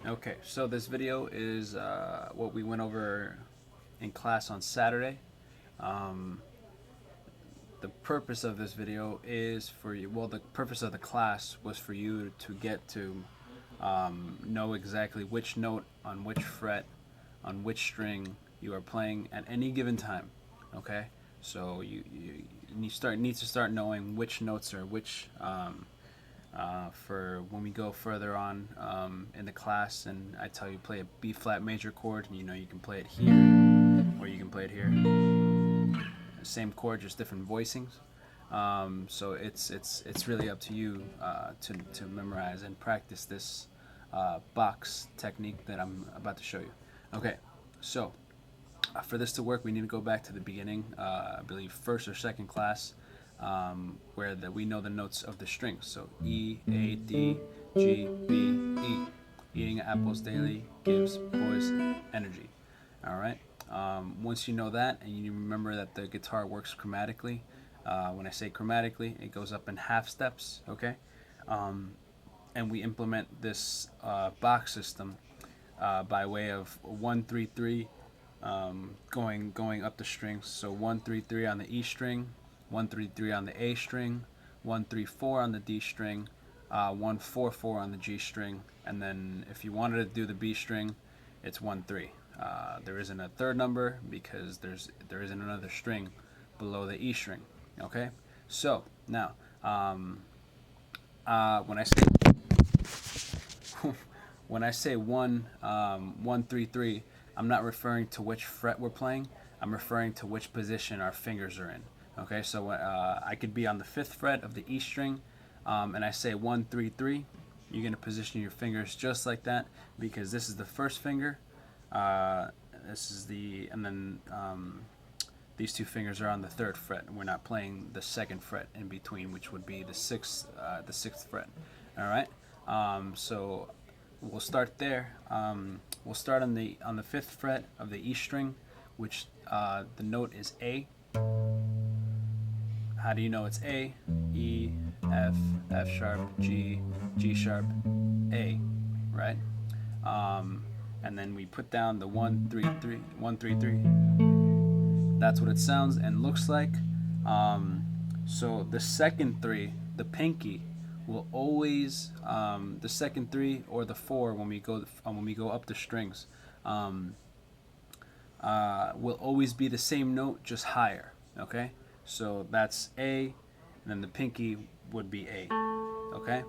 Okay, so this video is what we went over in class on Saturday. Um, the purpose of this video is for you, well, the purpose of the class was for you to get to know exactly which note on which fret on which string you are playing at any given time. Okay, so you need to start knowing which notes are which for when we go further on in the class, and I tell you play a B flat major chord, and you can play it here or you can play it here. Same chord, just different voicings. So it's really up to you to memorize and practice this box technique that I'm about to show you. Okay, so for this to work, we need to go back to the beginning, I believe first or second class, where we know the notes of the strings. So E, A, D, G, B, E. Eating apples daily gives boys energy. All right. Once you know that, and you remember that the guitar works chromatically, when I say chromatically, it goes up in half steps. Okay. And we implement this box system by way of 1-3-3, going up the strings. So 1-3-3 on the E string, 1-3-3 on the A string, 1-3-4 on the D string, 1-4-4 on the G string, and then if you wanted to do the B string, it's 1-3. There isn't a third number because there isn't another string below the E string. Okay, so now when I say when I say 1-3-3, I'm not referring to which fret we're playing. I'm referring to which position our fingers are in. Okay, so I could be on the 5th fret of the E string, and I say 1-3-3. You're going to position your fingers just like that because this is the first finger. This is the, and then these two fingers are on the 3rd fret. We're not playing the 2nd fret in between, which would be the 6th fret. All right. So we'll start there. We'll start on the 5th fret of the E string, which the note is A. How do you know it's A? E, F, F sharp, G, G sharp, A, right? And then we put down the 1-3-3, 1-3-3. That's what it sounds and looks like. So the second 3, the pinky, will always the second 3 or the 4 when we go up the strings will always be the same note, just higher. Okay, so that's A, and then the pinky would be A. Okay,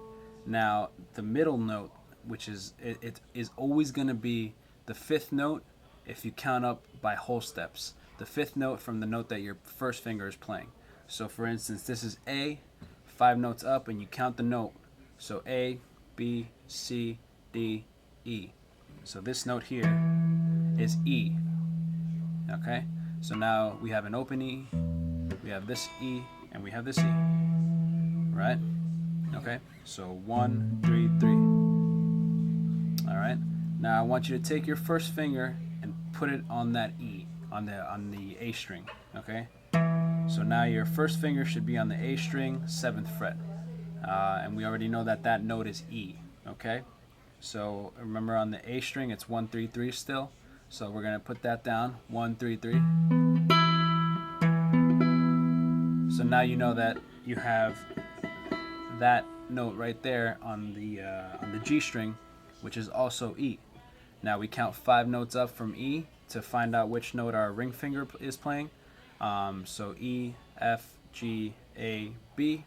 now the middle note, which is it is always going to be the 5th note if you count up by whole steps. The 5th note from the note that your first finger is playing. So for instance, this is A, 5 notes up, and you count the note. So A, B, C, D, E. So this note here is E. Okay, so now we have an open E, we have this E, and we have this E. Right? Okay, so 1-3-3. All right. Now I want you to take your first finger and put it on that E, on the A string. Okay. So now your first finger should be on the A string, 7th fret, and we already know that that note is E. Okay. So remember on the A string it's 1-3-3 still. So we're gonna put that down, 1-3-3. So now you know that you have that note right there on the G string, which is also E. Now we count 5 notes up from E to find out which note our ring finger is playing. So E, F, G, A, B,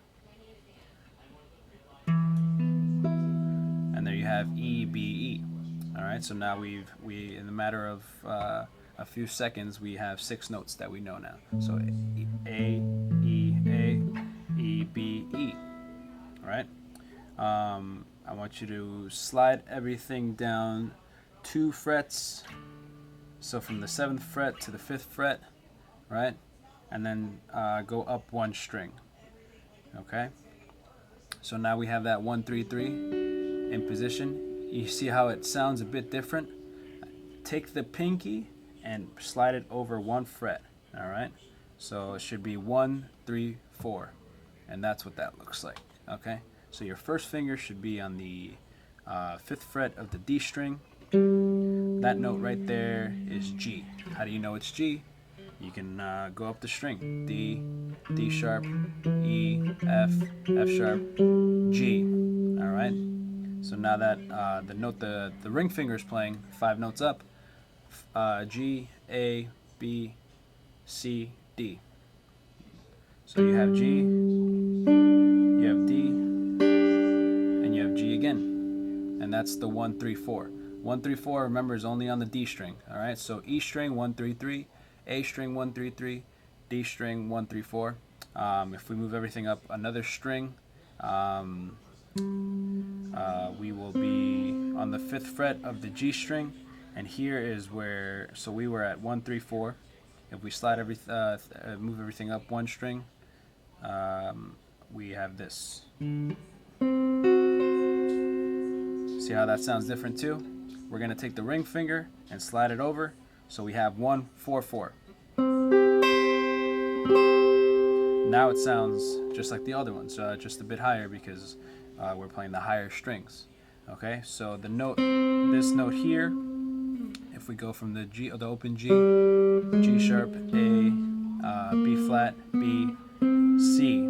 and there you have E, B, E. All right. So now we in the matter of a few seconds we have 6 notes that we know now. So A, E, A, E, B, E. All right. I want you to slide everything down 2 frets. So from the 7th fret to the 5th fret, right? And then go up 1 string. Okay. So now we have that 1-3-3 in position. You see how it sounds a bit different? Take the pinky and slide it over 1 fret. All right. So it should be 1-3-4, and that's what that looks like. Okay. So your first finger should be on the 5th fret of the D string. That note right there is G. How do you know it's G? You can go up the string. D, D sharp, E, F, F sharp, G. All right. So now that the note the ring finger is playing 5 notes up, G, A, B, C, D. So you have G, you have D, and you have G again. And that's the 1, 3, 4. 1, 3, 4, remember, is only on the D string. All right, so E string 1, 3, 3, A string 1, 3, 3, D string 1, 3, 4. If we move everything up another string, we will be on the 5th fret of the G string, and here is where, so we were at 1, 3, 4. If we slide move everything up one string, we have this. See how that sounds different too? We're going to take the ring finger and slide it over, so we have 1, 4, 4. Now it sounds just like the other ones, just a bit higher because we're playing the higher strings. Okay, so the note, this note here, if we go from the G, the open G, G sharp, A, B flat, B, C.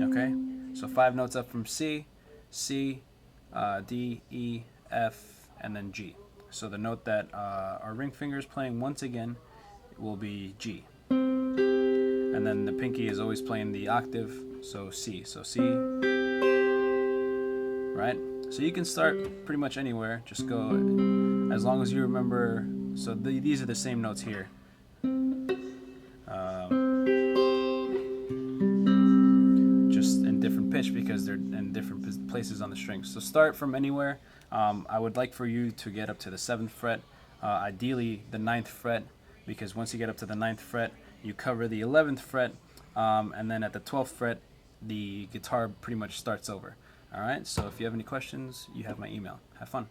Okay, so 5 notes up from C, C, D, E, F, and then G. So the note that our ring finger is playing once again will be G. And then the pinky is always playing the octave, so C. So C, right? So you can start pretty much anywhere. Just go, as long as you remember. So these are the same notes here. Just in different pitch because they're in different places on the strings. So start from anywhere. I would like for you to get up to the 7th fret, ideally the 9th fret, because once you get up to the 9th fret, you cover the 11th fret, and then at the 12th fret, the guitar pretty much starts over. All right, so if you have any questions, you have my email. Have fun.